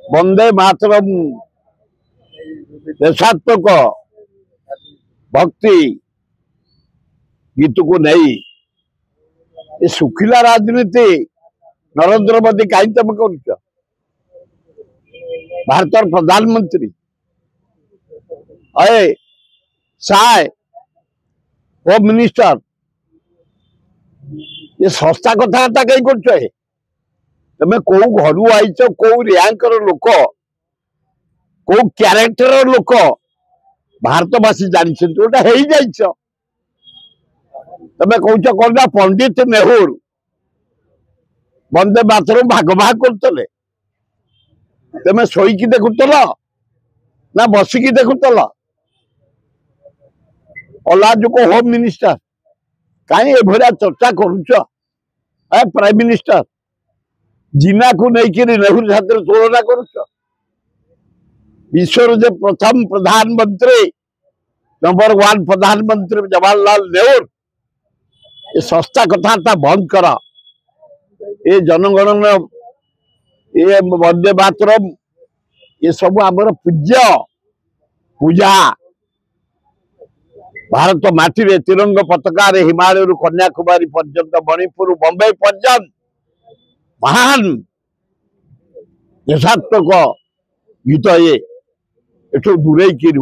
वंदे मातरम देशात्मक भक्ति गीत को नहीं ये सुखिला राजनीति नरेंद्र मोदी कहीं तुम कर भारत प्रधानमंत्री अरे साय होम मिनिस्टर ये सस्ता कथबार्ता कहीं कर तुम्हें कौ घर आईच कौ रैंकर लोक कौ क्यारेक्टर लोक भारतवासी जानते गोटा हो जाइछ तुम्हें कौच कौन पंडित नेहरू वंदे मातरम भाग भाग करते तुम्हें शोक देखुल ना बसिकी देखुल अलाजुक होम मिनिस्टर कहीं एभरिया चर्चा करुच प्राइम मिनिस्टर जिना को लेकिन नेहरू साथ तुलना करुच विश्वर जो प्रथम प्रधानमंत्री नंबर 1 प्रधानमंत्री जवाहरलाल नेहरू ये सस्ता कथा बंद कर ये जनगणन ये वंदे मातरम ये सब आमर पूज्य पूजा भारत माटी रे तिरंग पताका रे हिमालय कन्याकुमारी पर्यंत मणिपुर बंबई पर्यंत महान देशात्मक गीत ये दूरे की